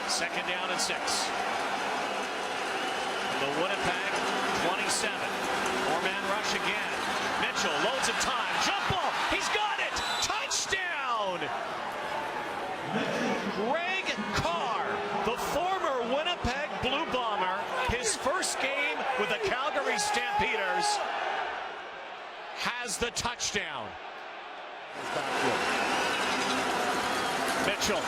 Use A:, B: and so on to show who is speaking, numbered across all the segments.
A: Second down and 6. The Winnipeg 27. Four-man rush again. Mitchell loads of time. Jump ball. He's got it. Touchdown. Greg Carr, the former Winnipeg Blue Bomber, his first game with the Calgary Stampeders, has the touchdown. Mitchell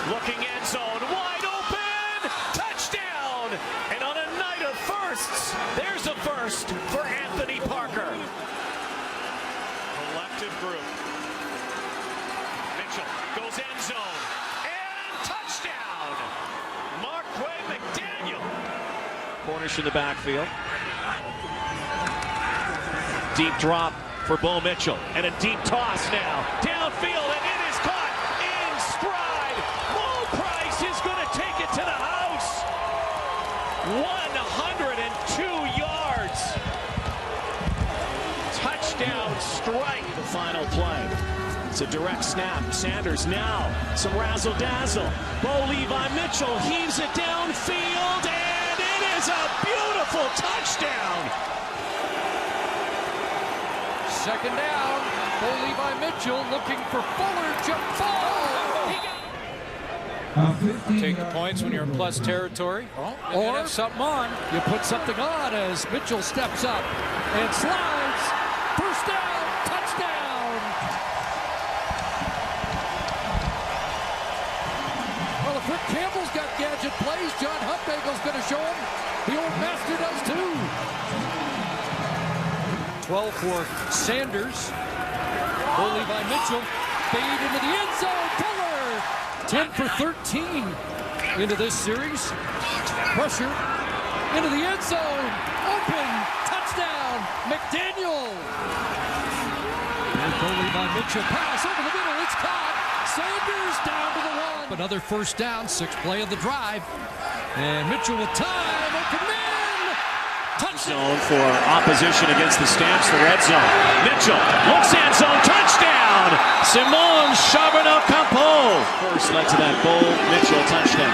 A: looking end zone, wide open, touchdown! And on a night of firsts, there's a first for Anthony Parker. Collective group. Mitchell goes end zone, and touchdown! Marquay McDaniel. Cornish in the backfield. Deep drop for Bo Mitchell, and a deep toss now. Downfield, and it is caught in stride. Mo Price is going to take it to the house. 102 yards. Touchdown strike. The final play. It's a direct snap. Sanders now. Some razzle-dazzle. Bo Levi Mitchell heaves it downfield, and it is a beautiful touchdown.
B: Second down, Bo Levi Mitchell looking for Fuller, jump ball. Take the points when you're in plus territory. Or have something on. You put something on as Mitchell steps up and slides. First down, touchdown. Well, if Rick Campbell's got gadget plays, John Hufnagel's going to show him. The old master does too. 12 for Sanders. Bo Levi Mitchell fade into the end zone. Fuller 10 for 13 into this series. Pressure into the end zone. Open touchdown. McDaniel. And Bo Levi Mitchell pass over the middle. It's caught. Sanders down to the 1. Another first down. 6th play of the drive. And Mitchell with time. Open man.
A: Zone for opposition against the Stamps, the red zone. Mitchell looks end zone, touchdown! Simone Charbonneau-Campo. First led to that Bo Mitchell touchdown.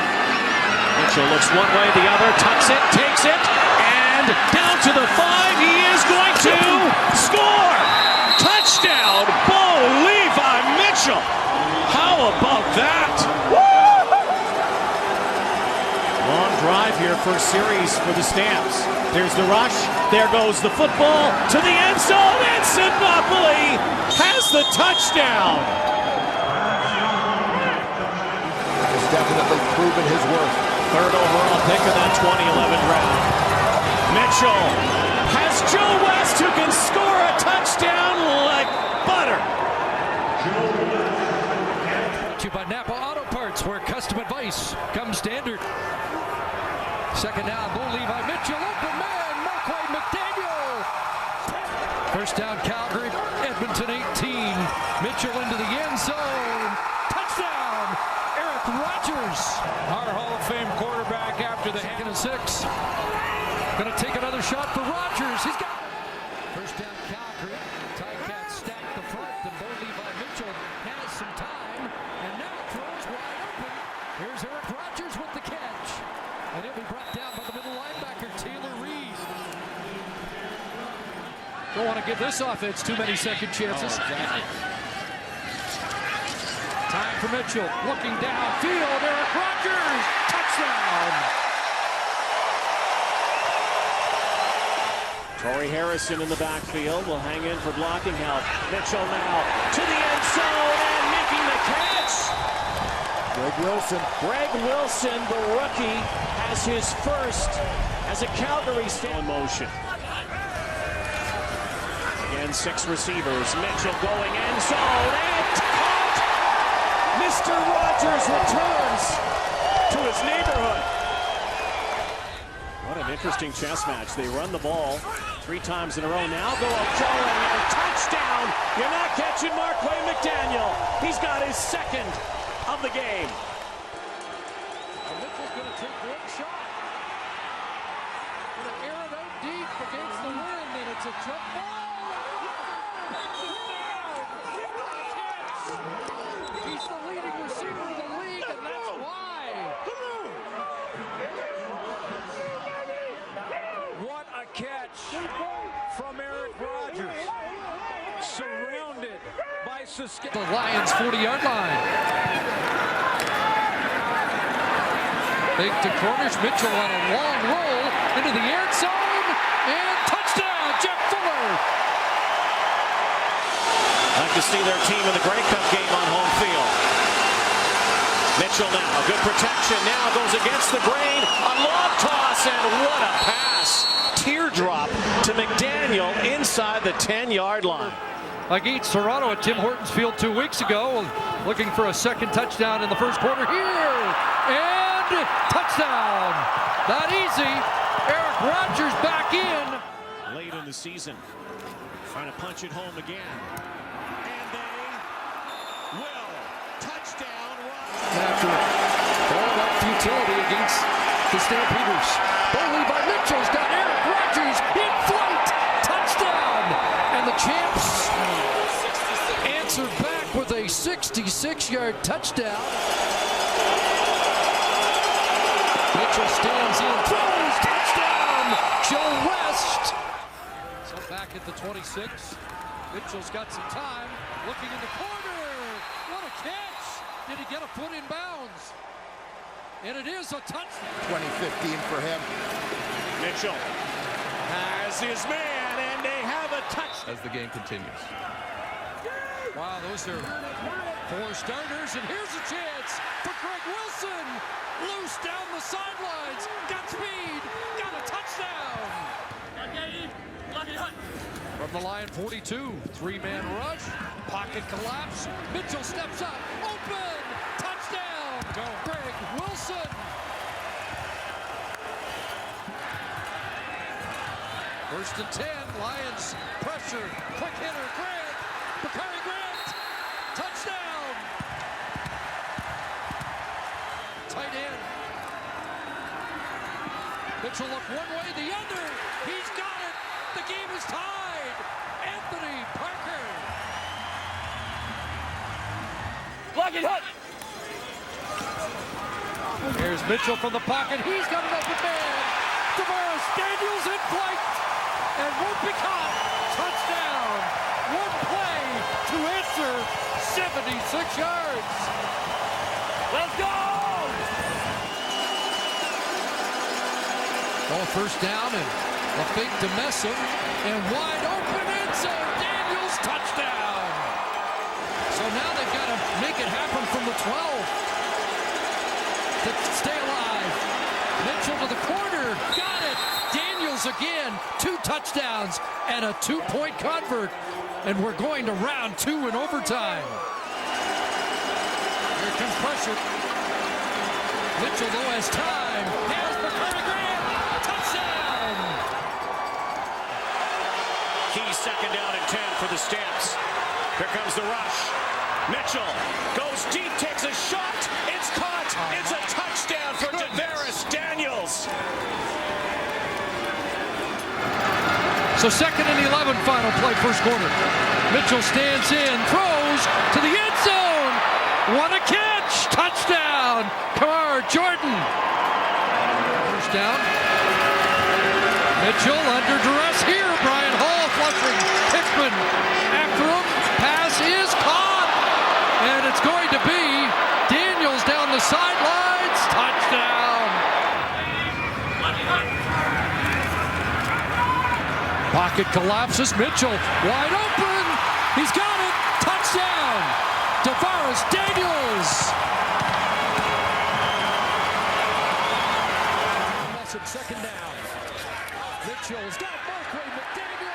A: Mitchell looks one way, the other, tucks it, takes it, and down to the 5. He is going to score! Touchdown, Bo Levi Mitchell. How about that? Long drive here, first series for the Stamps. There's the rush. There goes the football to the end zone, and Sinopoli has the touchdown.
C: He's definitely proven his worth.
A: Third overall pick of that 2011 draft. Mitchell has Joe West, who can score a touchdown like butter.
B: Brought to you by Napa Auto Parts, where custom advice comes standard. Second down, Bo Levi Mitchell, open man, Marquay McDaniel. First down, Calgary, Edmonton 18. Mitchell into the end zone. Touchdown, Eric Rogers. Our Hall of Fame quarterback after the 2nd and 6. Going to take another shot for Rogers. He's got first down, Calgary. Ticats stack the front, and Bo Levi Mitchell has some time, and now throws wide open. Here's Eric Rogers with the catch. And he'll be brought down by the middle linebacker, Taylor Reed. Don't want to give this offense too many second chances.
A: Exactly.
B: Time for Mitchell, looking downfield, Eric Rogers, touchdown!
A: Torrey Harrison in the backfield will hang in for blocking help. Mitchell now to the end zone and making the catch. Greg Wilson, the rookie, has his first as a Calgary stand motion. Again, 6 receivers. Mitchell going end zone and caught. Mr. Rogers returns to his neighborhood. What an interesting chess match. They run the ball 3 times in a row. Now go up throwing and a touchdown. You're not catching Marquay McDaniel. He's got his 2nd of the game.
B: Mitchell's going to take one shot. Going to air it out deep against the wind, and it's a jump ball. He's the leading receiver in the league, and that's why. The Lions 40-yard line. Big to corners. Mitchell on a long roll into the end zone. And touchdown, Jeff Fuller.
A: Like to see their team in the Grey Cup game on home field. Mitchell now, good protection, now goes against the grain, a long toss, and what a pass. Teardrop to McDaniel inside the 10-yard line.
B: Against Toronto at Tim Hortons Field 2 weeks ago, looking for a second touchdown in the first quarter here, and touchdown. That easy. Eric Rodgers back in.
A: Late in the season, trying to punch it home again. And they will. Touchdown.
B: After throwing up futility against the Stampeders. Levi Mitchell's got Eric Rodgers in flight. Touchdown. And the champs answered back with a 66-yard touchdown. Mitchell stands in, throws, touchdown. Joe West. So back at the 26. Mitchell's got some time. Looking in the corner. What a catch. Did he get a foot in bounds? And it is a touchdown.
C: 2015 for him.
A: Mitchell has his man, and they have a touchdown.
D: As the game continues.
B: Wow, those are 4 starters, and here's a chance for Greg Wilson. Loose down the sidelines, got speed, got a touchdown. From the Lion 42, 3-man rush, pocket collapse, Mitchell steps up, open, touchdown, go Greg Wilson. First and 10, Lions pressure, quick hitter, Grant, Bakari Grant, touchdown. Tight end. Mitchell look one way, the other, he's got it, the game is tied. Anthony Parker.
A: Block it, hut.
B: Here's Mitchell from the pocket. He's got an open man. Tavares Daniels in flight and won't be caught. Touchdown. One play to answer 76 yards. Let's go. First down and a fake to Messam and wide open end zone. Daniels touchdown. So now they've got to make it happen from the 12 to stay alive. Mitchell to the corner, got it. Daniels again, 2 touchdowns and a 2-point convert, and we're going to round 2 in overtime. Here comes pressure. Mitchell though has time. Has Bakari Grant. Touchdown.
A: Key second down and 10 for the Stamps. Here comes the rush. Mitchell goes deep, takes a shot. It's caught. It's a touchdown for Tavares Daniels.
B: So 2nd and 11, final play, first quarter. Mitchell stands in, throws to the end zone. What a catch! Touchdown! Kamar Jordan. First down. Mitchell under duress here. Brian Hall flushing. Hickman after him. Pass is caught. And it's going to be Daniels down the sidelines. Touchdown. Pocket collapses. Mitchell wide open. He's got it. Touchdown. Tavares Daniels. Second down. Mitchell's got Marquay McDaniel.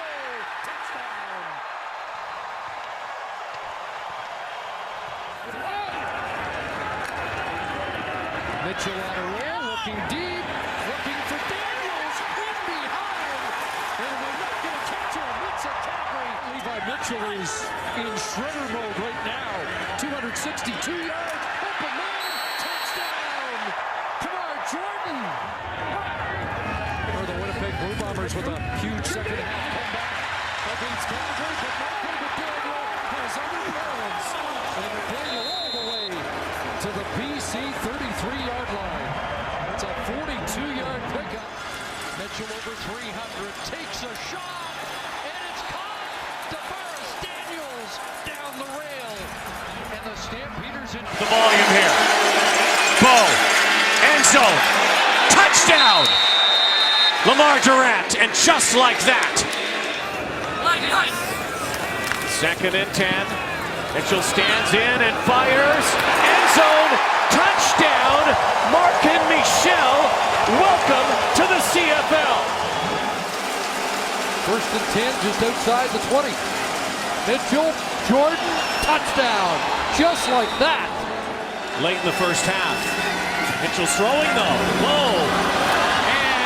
B: Touchdown. Mitchell on a roll, looking deep, looking for Daniels, in behind, and they're not going to catch him. It's a Calgary. Levi Mitchell is in shredder mode right now. 262 yards, open man, touchdown. Kamar Jordan. Or the Winnipeg Blue Bombers with a huge second half comeback against Calgary, but Marquay McDaniel has other plans. And McDaniel all the way to the BC 33-yard line. It's a 42-yard pickup. Mitchell over 300, takes a shot, and it's caught. Tavares Daniels down the rail. Stampeders in
A: The volume here. Bo, end zone, touchdown! Lamar Durant, and just like that. Second and 10. Mitchell stands in and fires. End zone, touchdown! Markin Michel, welcome to the CFL.
B: First and 10, just outside the 20. Mitchell, Jordan, touchdown. Just like that.
A: Late in the first half. Mitchell's throwing though. Low.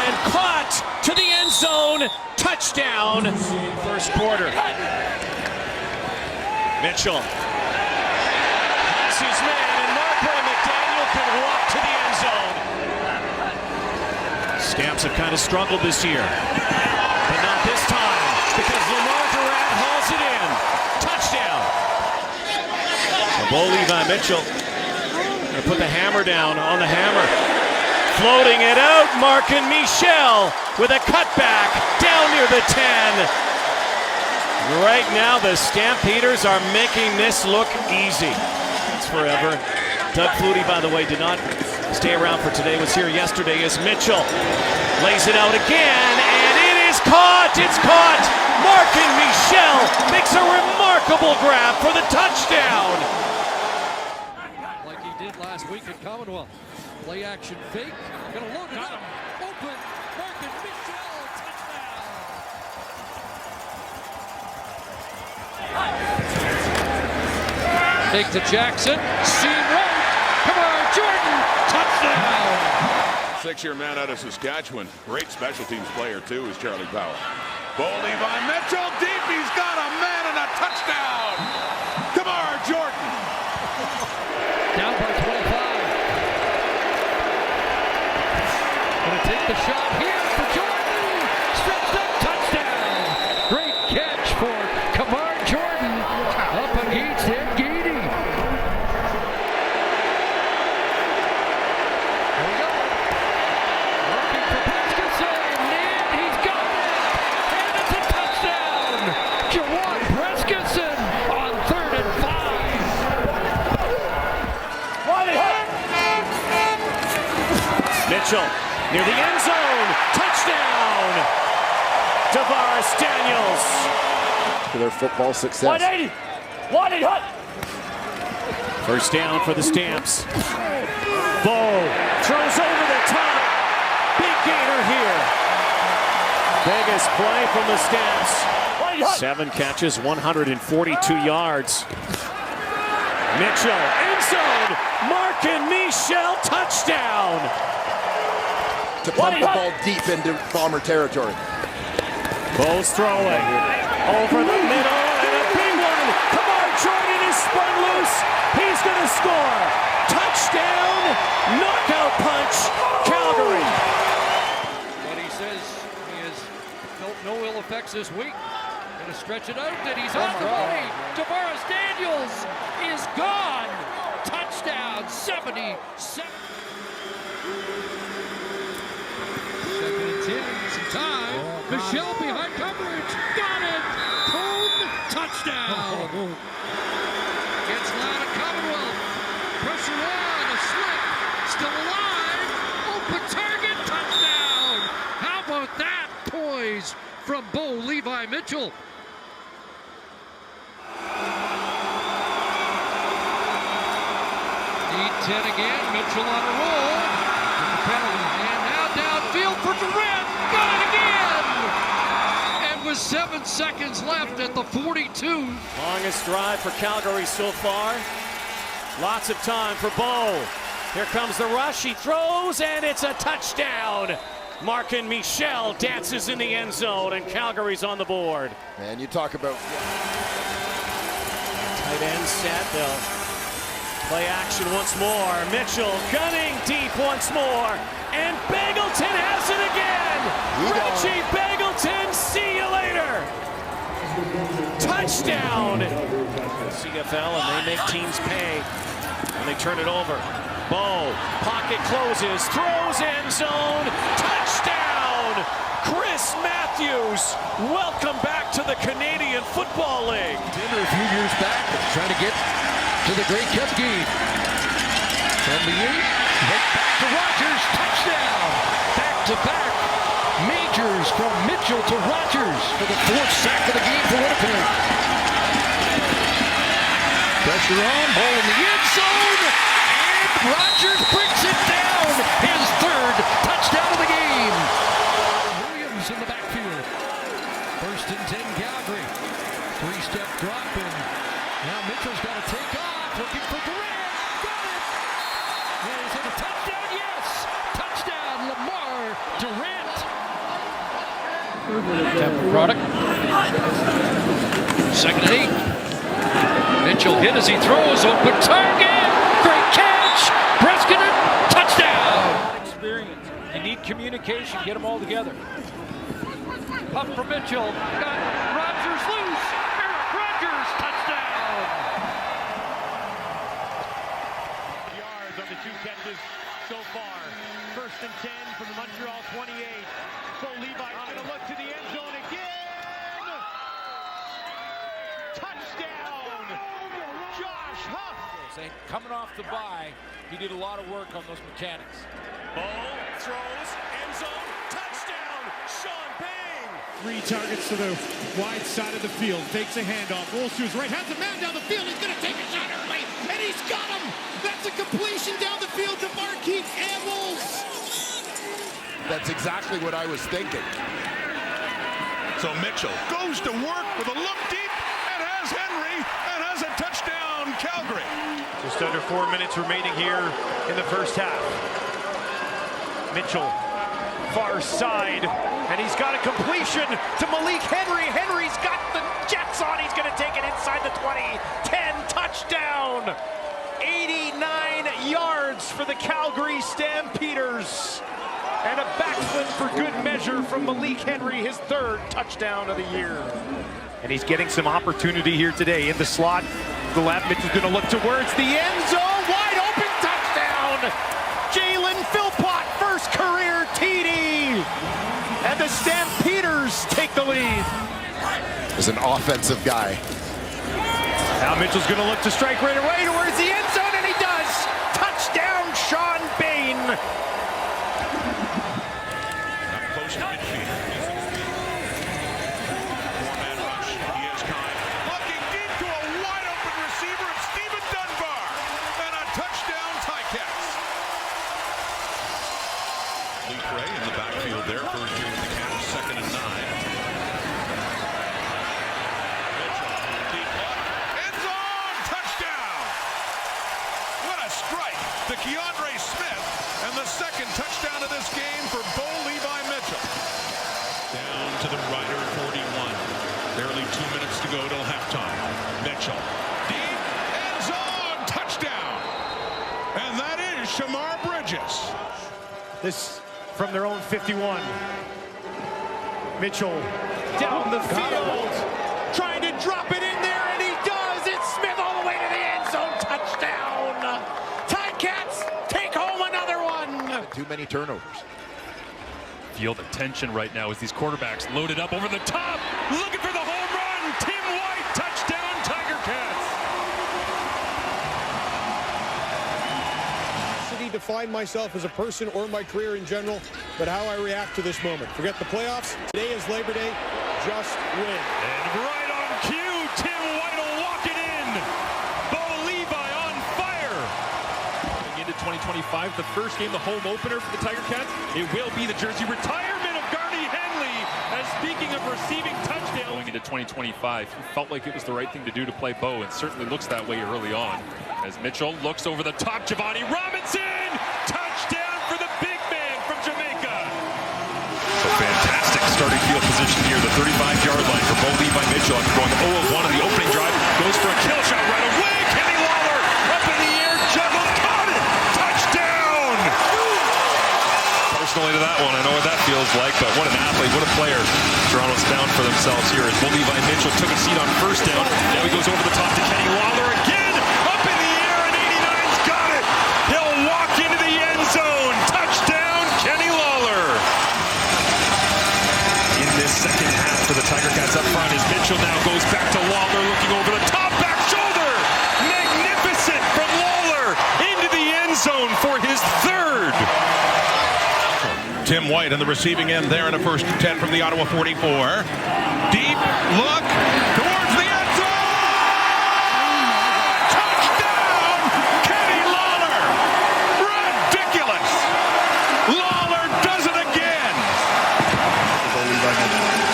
A: And caught to the end zone. Touchdown. First quarter. Mitchell. That's his man, and Marquay McDaniel can walk to the end zone. Stamps have kind of struggled this year. But not this time, because Lamar Durant hauls it in. Touchdown. Levi Mitchell going to put the hammer down on the hammer. Floating it out, Markin Michel with a cutback down near the 10. Right now, the Stampeders are making this look easy. It's forever. Doug Flutie, by the way, did not stay around for today. Was here yesterday as Mitchell lays it out again, and it is caught. It's caught. Markin Michel makes a remarkable grab for the touchdown.
B: Like he did last week at Commonwealth. Play action fake. Gonna load it up. Open. Markin Michel. Touchdown. Take to Jackson. Seam right. Come on, Jordan. Touchdown.
D: Six-year man out of Saskatchewan. Great special teams player, too, is Charlie Powell. Bo Levi Mitchell deep. He's got a man and a touchdown. Kamar Jordan.
B: Down by 25. Gonna take the shot here for Jordan. Stretched up, touchdown. Great catch for Kamar Jordan. Up against Ed Geedy. There we go. Working for Preskinson. And he's got it. And it's a touchdown. Jawan Preskinson on 3rd and 5.
A: Mitchell near the end zone. Touchdown. Tavares Daniels.
C: For their football success.
A: 180. First down for the Stamps. Bo throws over the top. Big gainer here. Biggest play from the Stamps. 7 catches, 142 yards. Mitchell, end zone. Markin Michel, touchdown.
C: To pump the ball deep into Bomber territory.
A: Bo's throwing over the middle, and a big one. Kamar Jordan is spun loose. He's going to score. Touchdown, knockout punch, Calgary.
B: But he says he has felt no ill effects this week. Going to stretch it out, and he's on the way. Tavares Daniels is gone. Touchdown, 77. Second and 10, some time. Michel behind coverage. Got it. Cone, touchdown. Gets loud at Commonwealth. Pressure on, a slip. Still alive. Open target, touchdown. How about that poise from Bo Levi Mitchell? Need 10 again. Mitchell on a roll. With the penalty. And now downfield for Durant. Got it again. And with 7 seconds left at the 42.
A: Longest drive for Calgary so far. Lots of time for Bo. Here comes the rush. He throws, and it's a touchdown. Markin Michel dances in the end zone, and Calgary's on the board.
C: Man, you talk about
A: Tight end set. They'll play action once more. Mitchell gunning deep once more. And Bagleton has it again. Reggie Bagleton, see you later. Touchdown. CFL, and they make teams pay when they turn it over. Bo, pocket closes, throws end zone, touchdown! Chris Matthews, welcome back to the Canadian Football League.
B: Dinner a few years back, trying to get to the Grey Cup game. From the 8, right back to Rogers, touchdown. Back to back. Majors from Mitchell to Rogers for the 4th sack of the game for Winnipeg. Pressure on, ball in the end zone, and Rogers brings it down. His 3rd touchdown of the game. Williams in the backfield. 1st and 10 Calgary. 3-step drop in. Now Mitchell's got to take off, looking for Durant. Got it. Is it a touchdown? Yes. Touchdown, Lamar Durant. Tampa product. 2nd and 8. Mitchell hit as he throws, open target, great catch, Breskin, touchdown! Experience, you need communication, get them all together. Up for Mitchell, got Rogers loose, Rogers, touchdown!
E: Yards on the 2 catches so far. 1st and 10 from the Montreal 28. So Levi going to look to the end zone again. Touchdown! Josh Huff!
F: Coming off the bye, he did a lot of work on those mechanics.
A: Ball throws, end zone, touchdown, Sean Payne.
G: 3 targets to the wide side of the field. Fakes a handoff, rolls to his right, has a man down the field. He's going to take a shot early, and he's got him. That's a completion down the field to Marquise Ambles.
C: That's exactly what I was thinking.
D: So Mitchell goes to work with a look deep and has Henry and has a touchdown, Calgary.
E: Just under 4 minutes remaining here in the first half. Mitchell, far side, and he's got a completion to Malik Henry. Henry's got the Jets on. He's going to take it inside the 20. 10, touchdown. 89 yards for the Calgary Stampeders. And a backflip for good measure from Malik Henry, his 3rd touchdown of the year. And he's getting some opportunity here today in the slot. The left, Mitchell's going to look towards the end zone. Wide open touchdown. Jalen Philpott, first career TD. And the Stampeders take the lead.
C: He's an offensive guy.
E: Now Mitchell's going to look to strike right away towards the end zone, and he does. Touchdown, Sean Payne.
D: Close to midfield. Four-man rush. He has time. Looking deep to a wide open receiver of Stephen Dunbar. And a touchdown, Ticats. Luke Ray in the backfield there. First year with the Cavs. 2nd and 9. Mitchell. Deep left. End zone. Touchdown. What a strike to Keandre Smith. And the 2nd touchdown of this game for Bo Levi Mitchell. Down to the Rider 41. Barely 2 minutes to go till halftime. Mitchell. Deep end zone. Touchdown. And that is Shamar Bridges.
E: This from their own 51. Mitchell down the field. Trying to drop it in there, and he does. It's Smith all the way to the end zone. Touchdown. Ticats take home another one.
C: Too many turnovers.
H: Feel the tension right now as these quarterbacks loaded up over the top, looking for the home run. Tim White, touchdown, Tiger Cats.
I: Define myself as a person or my career in general, but how I react to this moment. Forget the playoffs. Today is Labor Day. Just win.
H: And right on cue, Tim White will walk it in. Bo Levi on fire. Going into 2025, the first game, the home opener for the Tiger Cats, it will be the jersey retirement of Garney Henley. As speaking of receiving touchdown. Going into 2025, he felt like it was the right thing to do to play Bo, and certainly looks that way early on. As Mitchell looks over the top, Giovanni Robinson! Touchdown for the big man from Jamaica!
J: A fantastic starting field position here, the 35-yard line for Bo Levi Mitchell after going 0 of 1 on the opening drive. Goes for a kill shot right away. Kenny Lawler up in the air, juggled, caught it! Touchdown! Personally to that one, I know what that feels like, but what an athlete, what a player. Toronto's found for themselves here as Bo Levi Mitchell took a seat on first down. Now he goes over the top to Kenny Lawler again. Second half for the Tiger Cats up front as Mitchell now goes back to Lawler, looking over the top, back shoulder. Magnificent end zone for his third.
D: Tim White on the receiving end there in a 1st and 10 from the Ottawa 44. Deep look towards the end zone. Touchdown, Kenny Lawler. Ridiculous. Lawler does it again.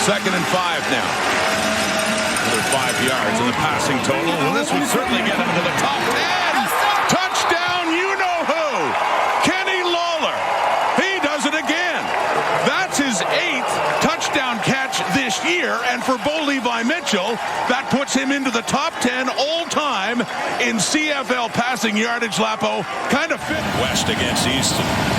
D: 2nd and 5 now. Another 5 yards in the passing total. Well, this would certainly get him to the top 10. Touchdown, you know who. Kenny Lawler. He does it again. That's his 8th touchdown catch this year, and for Bo Levi Mitchell, that puts him into the top 10 all-time in CFL passing yardage. Lapo kind of fit.
J: West against East.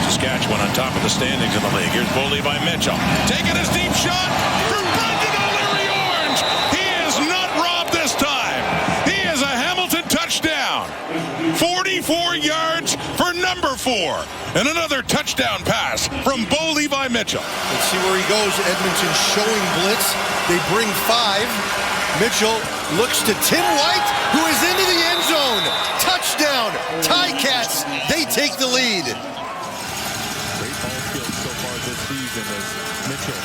J: Saskatchewan on top of the standings in the league. Here's Bo Levi Mitchell.
D: Taking his deep shot for Brendan O'Leary Orange. He is not robbed this time. He is a Hamilton touchdown. 44 yards for number 4. And another touchdown pass from Bo Levi Mitchell.
C: Let's see where he goes. Edmonton showing blitz. They bring 5. Mitchell looks to Tim White, who is into the end zone. Touchdown. Ticats. They take the lead.
H: Great ball skills so far this season as Mitchell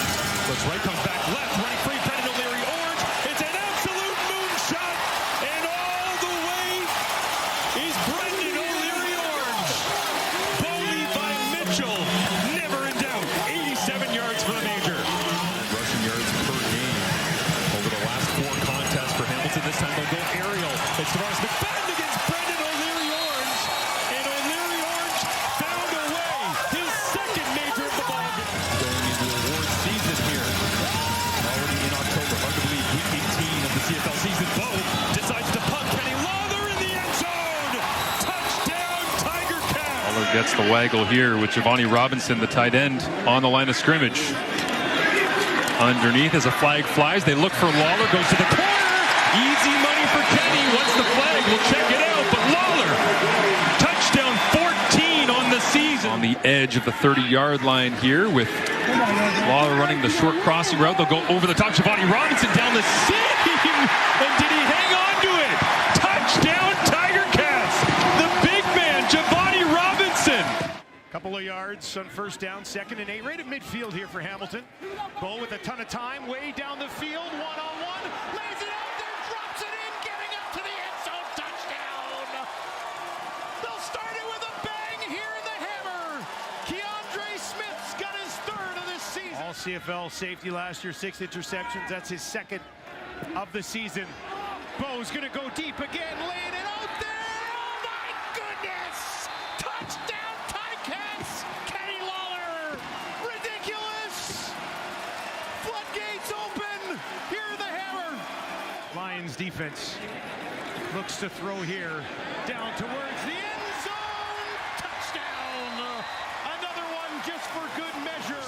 H: looks right, comes back left, running free, Brendan O'Leary Orange. It's an absolute moonshot, and all the way is Brendan O'Leary Orange. Bo Levi Mitchell, never in doubt. 87 yards for the major. Rushing yards per game over the last 4 contests for Hamilton. This time they'll go aerial. It's Tavares McFadden against Brendan O'Leary Orange, and O'Leary Orange found a way. His 2nd major of the ball game. Going into the award season here. Already in October. Hard to believe week 18 of the CFL season. Bo decides to punt. Kenny Lawler in the end zone. Touchdown, Tiger Cats.
K: Lawler gets the waggle here with Giovanni Robinson, the tight end, on the line of scrimmage. Underneath as a flag flies, they look for Lawler, goes to the corner. Easy money for Kenny. Once the flag, we'll check it out. But Lawler, touchdown 14 on the season. On the edge of the 30-yard line here with Lawler running the short crossing route. They'll go over the top. Giovanni Robinson down the seam. And did he hang on to it? Touchdown, Tiger Cats. The big man, Giovanni Robinson.
E: Couple of yards on 1st down, 2nd and 8. Right at midfield here for Hamilton. Bo with a ton of time, way down the field, one-on-one. Lays it out there, drops it in, getting up to the end zone. Touchdown! They'll start it with a bang here in the hammer. Keandre Smith's got his 3rd of this season. All CFL safety last year, 6 interceptions. That's his 2nd of the season. Bo's gonna go deep again, laying it out there. Oh my goodness! Touchdown! Kenny Lawler, ridiculous! Floodgates open, here the hammer. Lions defense looks to throw here, down towards the end zone, touchdown! Another one just for good measure.